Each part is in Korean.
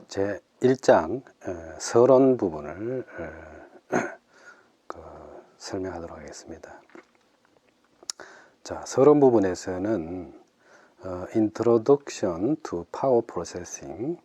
제 1장 서론 부분을 설명하도록 하겠습니다. 자, 서론 부분에서는 Introduction to Power Processing,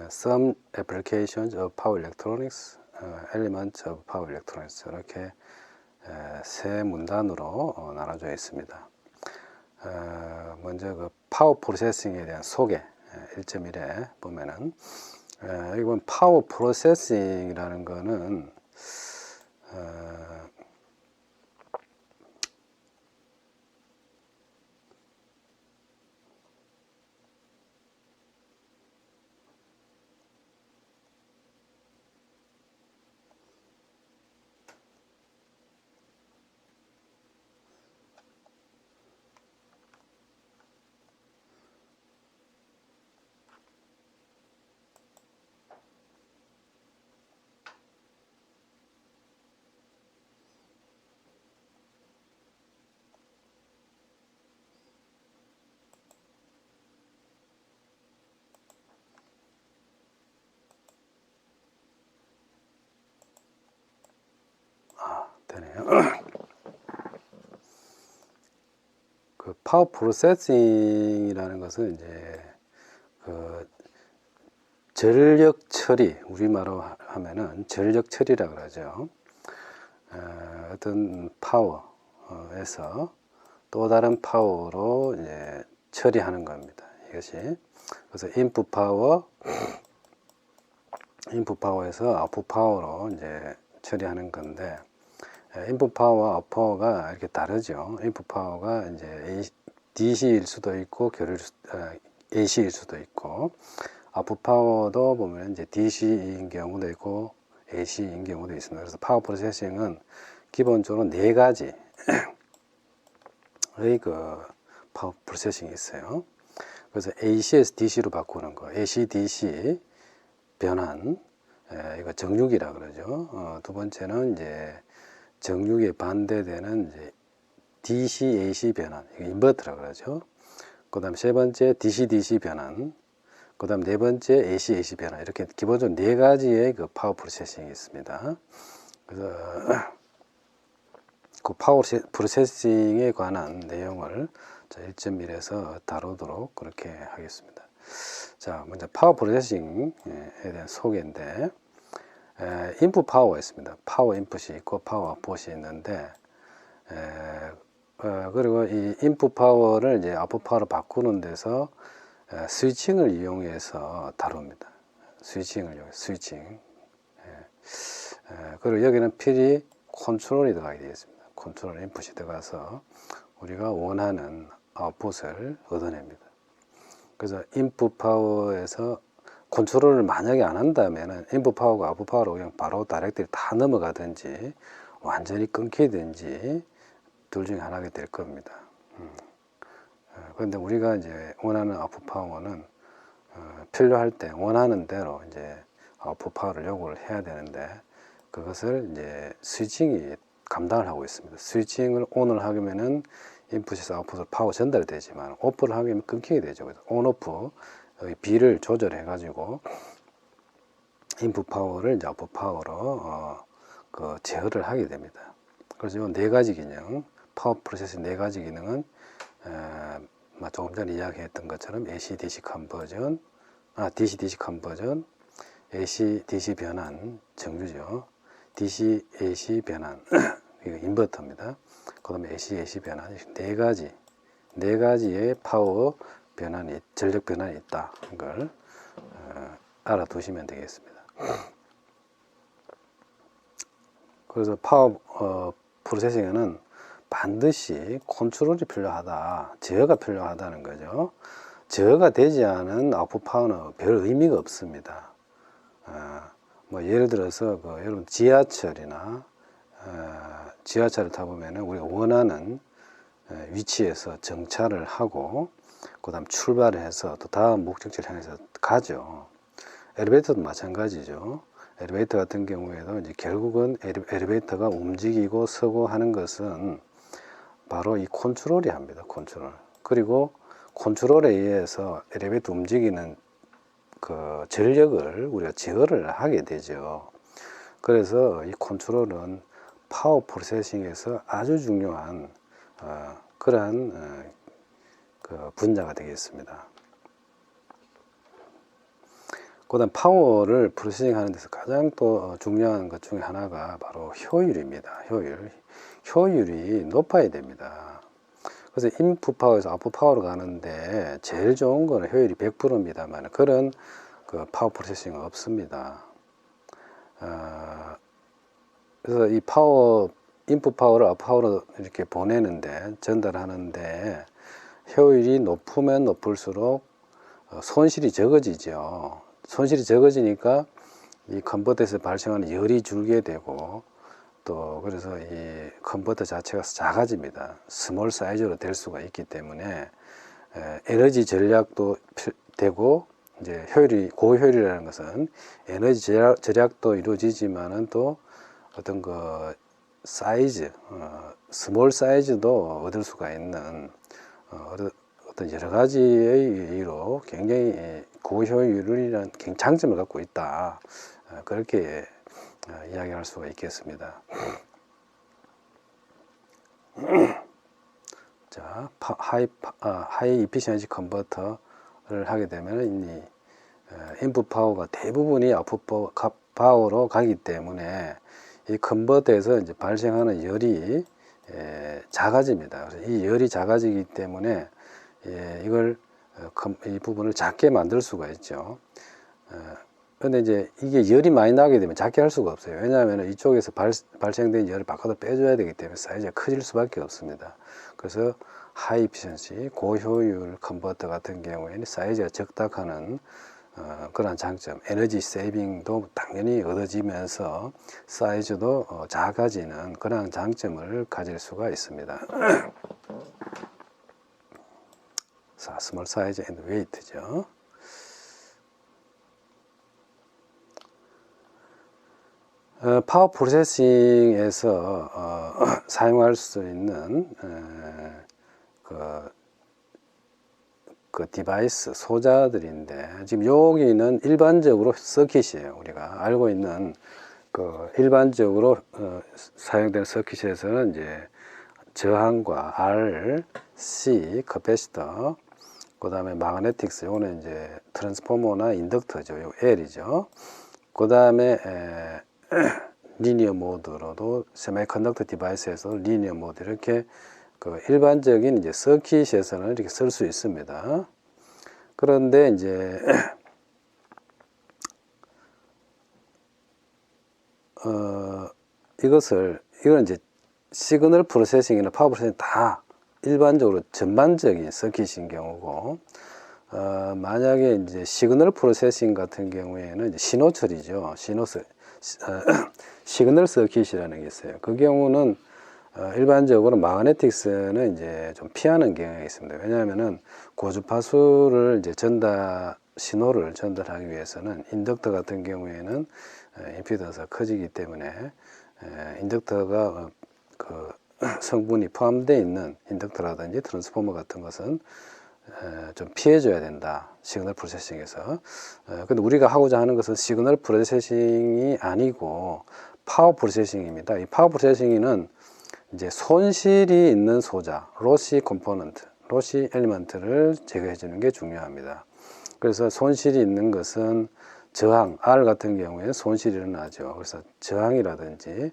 Some Applications of Power Electronics, Elements of Power Electronics 이렇게 세 문단으로 나눠져 있습니다. 먼저 그 파워 프로세싱에 대한 소개 1.1에 보면은 이건 파워 프로세싱이라는 거는 되네요. 그 파워 프로세싱이라는 것은 이제 그 전력 처리, 우리말로 하면은 전력 처리라 그러죠. 어떤 파워에서 또 다른 파워로 이제 처리하는 겁니다. 이것이 그래서 인풋 파워에서 아웃풋 파워로 이제 처리하는 건데, 인풋 파워와 아웃풋 파워가 이렇게 다르죠. 인풋 파워가 이제 DC일 수도 있고 AC일 수도 있고, 아웃풋 파워도 보면 이제 DC인 경우도 있고 AC인 경우도 있습니다. 그래서 파워 프로세싱은 기본적으로 네 가지의 그 파워 프로세싱이 있어요. 그래서 AC에서 DC로 바꾸는 거, AC/DC 변환, 이거 정육이라 그러죠. 두 번째는 이제 정육에 반대되는 이제 DC/AC 변환, 이거 인버터라 그러죠. 그 다음 세 번째 DC/DC 변환, 그 다음 네 번째 AC/AC 변환, 이렇게 기본적으로 네 가지의 그 파워 프로세싱이 있습니다. 그래서 그 파워 프로세싱에 관한 내용을 1.1에서 다루도록 그렇게 하겠습니다. 자, 먼저 파워 프로세싱에 대한 소개인데, 인풋 파워가 있습니다. 파워 인풋이 있고 파워 아웃풋이 있는데, 그리고 이 인풋 파워를 이제 아웃풋 파워로 바꾸는 데서 스위칭을 이용해서 다룹니다. 스위칭을 이용해서 스위칭. 그리고 여기는 필히 컨트롤이 들어가게 되어 있습니다. 컨트롤 인풋이 들어가서 우리가 원하는 아웃풋을 얻어냅니다. 그래서 인풋 파워에서 컨트롤을 만약에 안 한다면 인풋 파워가 아웃풋 파워로 그냥 바로 다이렉트리 다 넘어가든지 완전히 끊기든지 둘 중에 하나가 될 겁니다. 그런데 우리가 이제 원하는 아웃풋 파워는 필요할 때 원하는 대로 이제 아웃풋 파워를 요구를 해야 되는데, 그것을 이제 스위칭이 감당을 하고 있습니다. 스위칭을 ON을 하면은 인풋에서 아웃풋으로 파워 전달이 되지만, 오프를 하면 끊기게 되죠. 그래서 ON, OFF 비를 조절해 가지고 인풋 파워를 이제 아웃풋 파워로 제어를 하게 됩니다. 그래서 이 네 가지 기능, 파워 프로세싱 네 가지 기능은 조금 전에 이야기했던 것처럼 AC/DC 컨버전, DC/DC 컨버전, AC/DC 변환, 정규죠. DC/AC 변환, 이거 인버터입니다. 그 다음에 AC/AC 변환, 네 가지의 파워 변환이, 전력 변환이 있다. 이걸 알아두시면 되겠습니다. 그래서 파워 프로세싱에는 반드시 컨트롤이 필요하다, 제어가 필요하다는 거죠. 제어가 되지 않은 아웃풋 파워는 별 의미가 없습니다. 뭐 예를 들어서 여러분 지하철이나 지하철을 타보면 우리가 원하는 위치에서 정차를 하고 그 다음 출발을 해서 또 다음 목적지를 향해서 가죠. 엘리베이터도 마찬가지죠. 엘리베이터 같은 경우에도 이제 결국은 엘리베이터가 움직이고 서고 하는 것은 바로 이 컨트롤이 합니다. 컨트롤. 그리고 컨트롤에 의해서 엘리베이터 움직이는 그 전력을 우리가 제어를 하게 되죠. 그래서 이 컨트롤은 파워 프로세싱에서 아주 중요한 그러한 그 분야가 되겠습니다. 그다음 파워를 프로세싱 하는 데서 가장 또 중요한 것 중에 하나가 바로 효율입니다. 효율이 높아야 됩니다. 그래서 인풋 파워에서 아웃풋 파워로 가는데 제일 좋은 거는 효율이 100%입니다만 그런 그 파워 프로세싱은 없습니다. 그래서 이 인풋 파워를 아웃풋 파워로 이렇게 보내는데 전달하는데 효율이 높으면 높을수록 손실이 적어지죠. 손실이 적어지니까 이 컨버터에서 발생하는 열이 줄게 되고 또 그래서 이 컨버터 자체가 작아집니다. 스몰 사이즈로 될 수가 있기 때문에 에너지 전략도 되고 이제 고효율이라는 것은 에너지 절약도 이루어지지만은 또 어떤 그 사이즈, 스몰 사이즈도 얻을 수가 있는 어떤 여러 가지의 이유로 굉장히 고효율이라는 장점을 갖고 있다. 그렇게 이야기할 수가 있겠습니다. 자, 하이 이피션시 컨버터를 하게 되면 이 인풋 파워가 대부분이 아웃풋 파워로 가기 때문에 이 컨버터에서 이제 발생하는 열이 작아집니다. 그래서 이 열이 작아지기 때문에 이걸 이 부분을 작게 만들 수가 있죠. 그런데 이제 이게 열이 많이 나게 되면 작게 할 수가 없어요. 왜냐하면 이쪽에서 발생된 열을 바꿔서 빼줘야 되기 때문에 사이즈가 커질 수밖에 없습니다. 그래서 하이 이피션시 고효율 컨버터 같은 경우에는 사이즈가 적당하는 그런 장점, 에너지 세이빙도 당연히 얻어지면서 사이즈도 작아지는 그런 장점을 가질 수가 있습니다. 자, 스몰 사이즈 앤드 웨이트죠. 파워 프로세싱에서 사용할 수 있는 그 디바이스 소자들인데 지금 여기는 일반적으로 서킷이에요. 우리가 알고 있는 그 일반적으로 사용되는 서킷에서는 이제 저항과 R, C, 커패시터, 그 다음에 마그네틱스, 요거는 이제 트랜스포머나 인덕터죠. 요 L이죠. 그 다음에 리니어 모드로도 세미컨덕터 디바이스에서 리니어 모드 이렇게 그 일반적인 이제 서킷에서는 이렇게 쓸 수 있습니다. 그런데 이제 이건 이제 시그널 프로세싱이나 파워 프로세싱 다 일반적으로 전반적인 서킷인 경우고, 만약에 이제 시그널 프로세싱 같은 경우에는 이제 신호 처리죠. 시그널 서킷이라는 게 있어요. 그 경우는 일반적으로 마그네틱스는 이제 좀 피하는 경향이 있습니다. 왜냐하면은 고주파수를 이제 신호를 전달하기 위해서는 인덕터 같은 경우에는 임피던스가 커지기 때문에 인덕터가 그 성분이 포함되어 있는 인덕터라든지 트랜스포머 같은 것은 좀 피해줘야 된다. 시그널 프로세싱에서. 근데 우리가 하고자 하는 것은 시그널 프로세싱이 아니고 파워 프로세싱입니다. 이 파워 프로세싱은 이제 손실이 있는 소자, 로시 컴포넌트, 로시 엘리먼트를 제거해 주는 게 중요합니다. 그래서 손실이 있는 것은 저항, R 같은 경우에는 손실이 일어나죠. 그래서 저항이라든지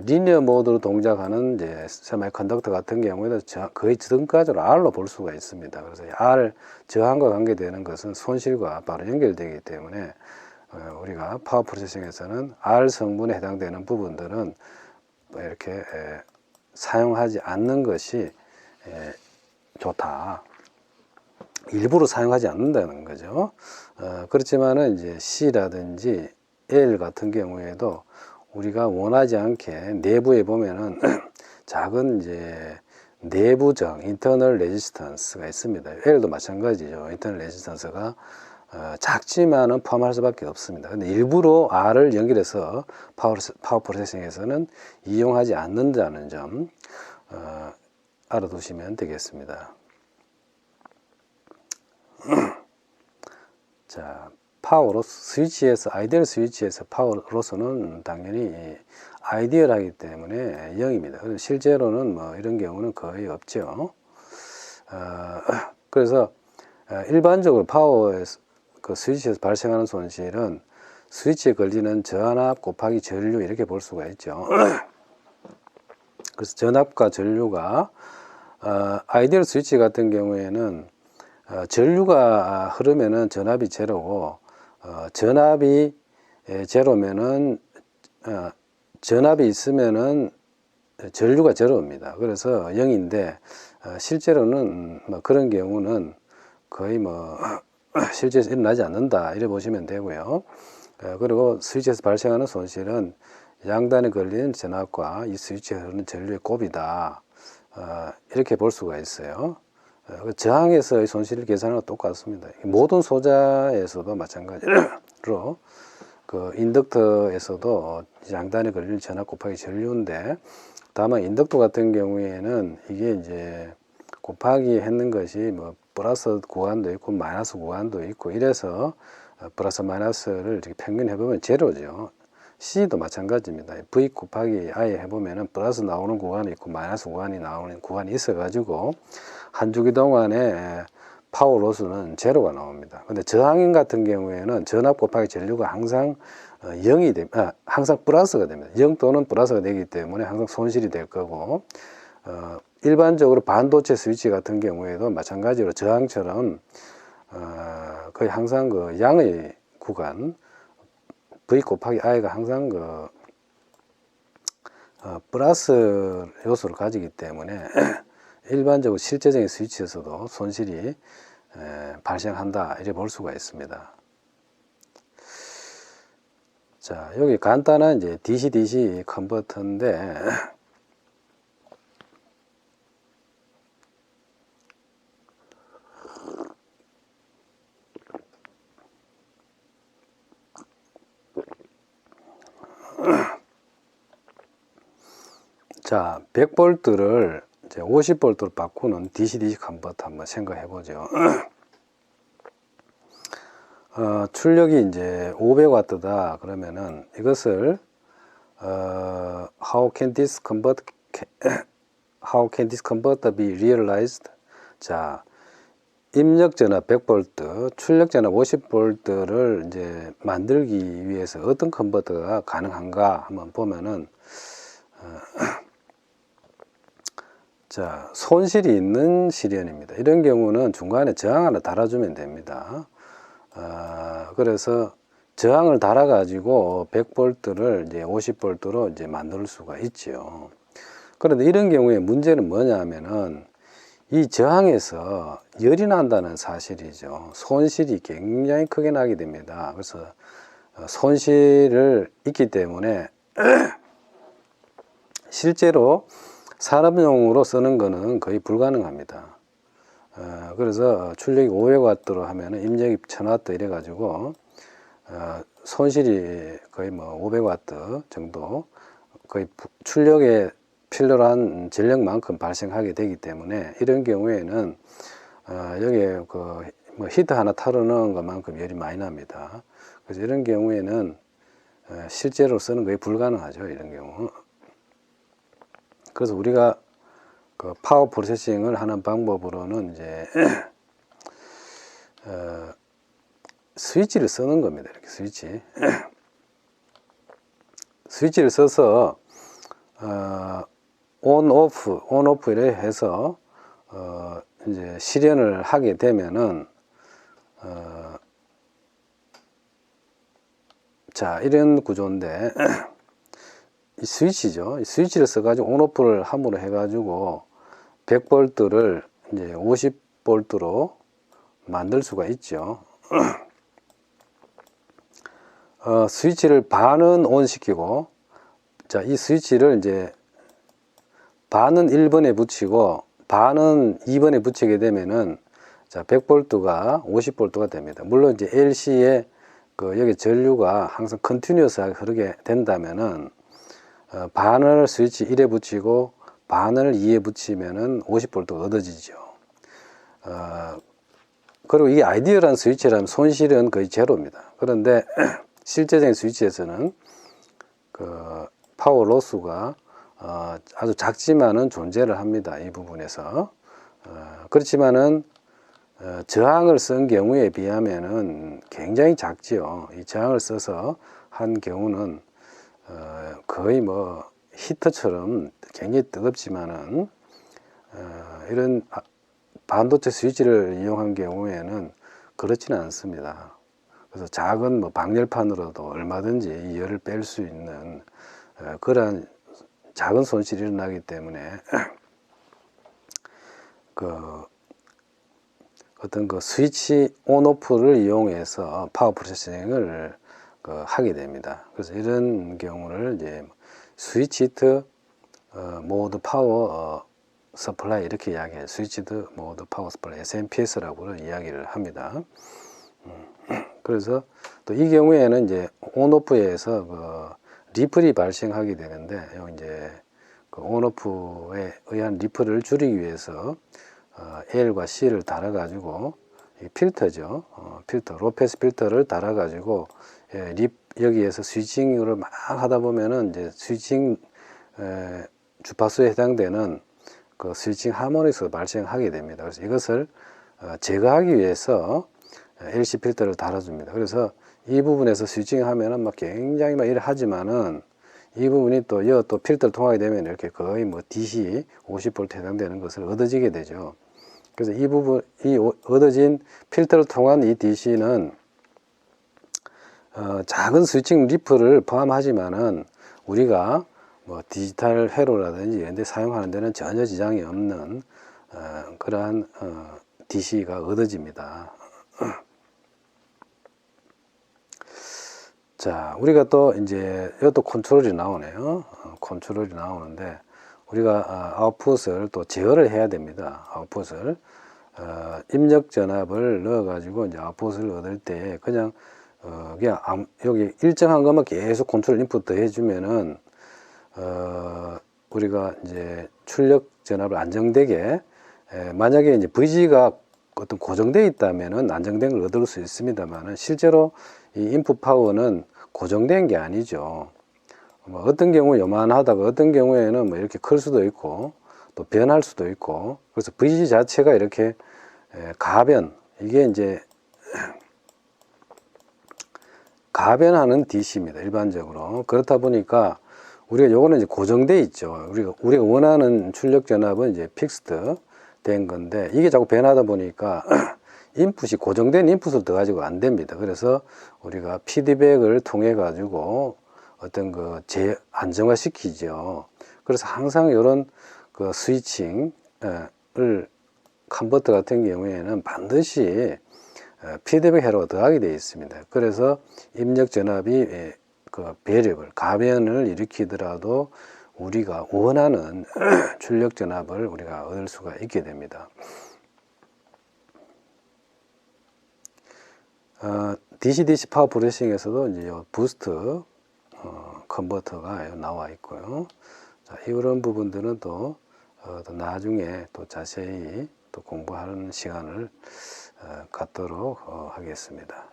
리니어 모드로 동작하는 이제 세미컨덕터 같은 경우에는 거의 저등가지로 R로 볼 수가 있습니다. 그래서 R 저항과 관계되는 것은 손실과 바로 연결되기 때문에 우리가 파워 프로세싱에서는 R 성분에 해당되는 부분들은 이렇게 사용하지 않는 것이 좋다. 일부러 사용하지 않는다는 거죠. 그렇지만은 이제 C라든지 L 같은 경우에도 우리가 원하지 않게 내부에 보면은 작은 이제 내부적 인터널 레지스턴스가 있습니다. L도 마찬가지죠. 인터널 레지스턴스가 작지만은 포함할 수밖에 없습니다. 근데 일부러 R을 연결해서 파워 프로세싱에서는 이용하지 않는다는 점 알아두시면 되겠습니다. 자, 스위치에서 아이디얼 스위치에서 파워로서는 당연히 아이디얼하기 때문에 0입니다. 실제로는 뭐 이런 경우는 거의 없죠. 그래서 일반적으로 파워에서 그 스위치에서 발생하는 손실은 스위치에 걸리는 전압 곱하기 전류 이렇게 볼 수가 있죠. 그래서 전압과 전류가 아이디얼 스위치 같은 경우에는 전류가 흐르면은 전압이 제로고 전압이 제로면은 전압이 있으면은 전류가 제로입니다. 그래서 0인데 실제로는 뭐 그런 경우는 거의 뭐 실제에서 일어나지 않는다 이래 보시면 되고요. 그리고 스위치에서 발생하는 손실은 양단에 걸린 전압과 이 스위치에 흐르는 전류의 곱이다 이렇게 볼 수가 있어요. 저항에서의 손실을 계산하는 건 똑같습니다. 모든 소자에서도 마찬가지로 그 인덕터에서도 양단에 걸린 전압 곱하기 전류인데 다만 인덕터 같은 경우에는 이게 이제 곱하기 했는 것이 뭐 플러스 구간도 있고 마이너스 구간도 있고 이래서 플러스 마이너스를 이렇게 평균해 보면 제로죠. C도 마찬가지입니다. V 곱하기 I 해보면은 플러스 나오는 구간이 있고 마이너스 구간이 나오는 구간이 있어가지고 한 주기 동안에 파워 로스는 제로가 나옵니다. 근데 저항인 같은 경우에는 전압 곱하기 전류가 항상 0이 됩니다. 항상 플러스가 됩니다. 0 또는 플러스가 되기 때문에 항상 손실이 될 거고 일반적으로 반도체 스위치 같은 경우에도 마찬가지로 저항처럼 거의 항상 그 양의 구간 V 곱하기 I가 항상 그 플러스 요소를 가지기 때문에 일반적으로 실제적인 스위치에서도 손실이 발생한다 이렇게 볼 수가 있습니다. 자, 여기 간단한 이제 DC-DC 컨버터인데 자, 100V를 이제 50V로 바꾸는 DC-DC 컨버터 한번 생각해 보죠. 출력이 이제 500W다 그러면은 이것을 how can this converter be realized? 자, 입력 전압 100V, 출력 전압 50V를 이제 만들기 위해서 어떤 컨버터가 가능한가 한번 보면은 자, 손실이 있는 실현입니다. 이런 경우는 중간에 저항 하나 달아주면 됩니다. 그래서 저항을 달아 가지고 100V를 이제 50V로 이제 만들 수가 있죠. 그런데 이런 경우에 문제는 뭐냐면은 이 저항에서 열이 난다는 사실이죠. 손실이 굉장히 크게 나게 됩니다. 그래서 손실을 있기 때문에 실제로 산업용으로 쓰는 거는 거의 불가능합니다. 그래서 출력이 500W로 하면은 입력이 1000W 이래 가지고 손실이 거의 뭐 500W 정도 거의 출력에 필요로 한 전력만큼 발생하게 되기 때문에 이런 경우에는 여기에 그 뭐 히트 하나 타르는 것만큼 열이 많이 납니다. 그래서 이런 경우에는 실제로 쓰는 거의 불가능하죠. 이런 경우. 그래서 우리가 그 파워 프로세싱을 하는 방법으로는 이제 스위치를 쓰는 겁니다. 이렇게 스위치를 써서 온 오프 이래 해서 이제 실현을 하게 되면은 자, 이런 구조인데 이 스위치죠. 이 스위치를 써가지고 온오프를 함으로 해가지고 100V를 이제 50V로 만들 수가 있죠. 스위치를 반은 온 시키고, 자, 이 스위치를 이제 반은 1번에 붙이고 반은 2번에 붙이게 되면은 자, 100V가 50V가 됩니다. 물론 이제 LC에 여기 전류가 항상 컨티뉴어스하게 흐르게 된다면은 반을 스위치 1에 붙이고 반을 2에 붙이면은 50V가 얻어지죠. 그리고 이 아이디어란 스위치라면 손실은 거의 제로입니다. 그런데 실제적인 스위치에서는 파워 로스가 아주 작지만은 존재를 합니다. 이 부분에서. 그렇지만은 저항을 쓴 경우에 비하면은 굉장히 작지요. 이 저항을 써서 한 경우는 거의 뭐 히터처럼 굉장히 뜨겁지만은 이런 반도체 스위치를 이용한 경우에는 그렇지는 않습니다. 그래서 작은 뭐 방열판으로도 얼마든지 이 열을 뺄 수 있는 그러한 작은 손실이 일어나기 때문에 어떤 스위치 온오프를 이용해서 파워 프로세싱을 하게 됩니다. 그래서 이런 경우를 이제 스위치 히트 모드 파워 서플라이 이렇게 이야기해요. 스위치드 모드 파워 서플라이 SMPS라고 이야기를 합니다. 그래서 또 이 경우에는 이제 온오프에서 리플이 발생하게 되는데, 이제 온오프에 의한 리플을 줄이기 위해서 L과 C를 달아가지고 필터죠. 필터, 로패스 필터를 달아가지고 여기에서 스위칭을 막 하다 보면은 이제 스위칭 주파수에 해당되는 스위칭 하모닉스가 발생하게 됩니다. 그래서 이것을 제거하기 위해서 LC 필터를 달아줍니다. 그래서 이 부분에서 스위칭 하면은 막 굉장히 막 이래 하지만은 이 부분이 또 필터를 통하게 되면 이렇게 거의 뭐 DC 50V 해당되는 것을 얻어지게 되죠. 그래서 이 부분, 이 얻어진 필터를 통한 이 DC는 작은 스위칭 리플을 포함하지만은 우리가 뭐 디지털 회로라든지 이런 데 사용하는 데는 전혀 지장이 없는 그러한 DC가 얻어집니다. 자, 우리가 또 이제 이것도 컨트롤이 나오네요. 컨트롤이 나오는데 우리가 아웃풋을 또 제어를 해야 됩니다. 아웃풋을 입력 전압을 넣어 가지고 이제 아웃풋을 얻을 때 그냥 여기 일정한 것만 계속 컨트롤 인풋 더 해주면은 우리가 이제 출력 전압을 안정되게 만약에 이제 VG가 어떤 고정되어 있다면은 안정된 걸 얻을 수 있습니다만은 실제로 이 인풋 파워는 고정된 게 아니죠. 뭐 어떤 경우 요만하다가 어떤 경우에는 뭐 이렇게 클 수도 있고 또 변할 수도 있고, 그래서 VG 자체가 이렇게 가변, 이게 이제 가변하는 DC입니다. 일반적으로. 그렇다 보니까 우리가 요거는 이제 고정돼 있죠. 우리가 원하는 출력 전압은 이제 픽스드 된 건데 이게 자꾸 변하다 보니까 인풋이 고정된 인풋을 더 가지고 안 됩니다. 그래서 우리가 피드백을 통해 가지고 어떤 안정화 시키죠. 그래서 항상 이런 스위칭을 컨버터 같은 경우에는 반드시 피드백 회로가 더하게 되어 있습니다. 그래서 입력 전압이 배력을 가변을 일으키더라도 우리가 원하는 출력 전압을 우리가 얻을 수가 있게 됩니다. DC-DC 파워 프로세싱에서도 이제 부스트 컨버터가 나와 있고요. 자, 이런 부분들은 또 나중에 또 자세히 또 공부하는 시간을 갖도록 하겠습니다.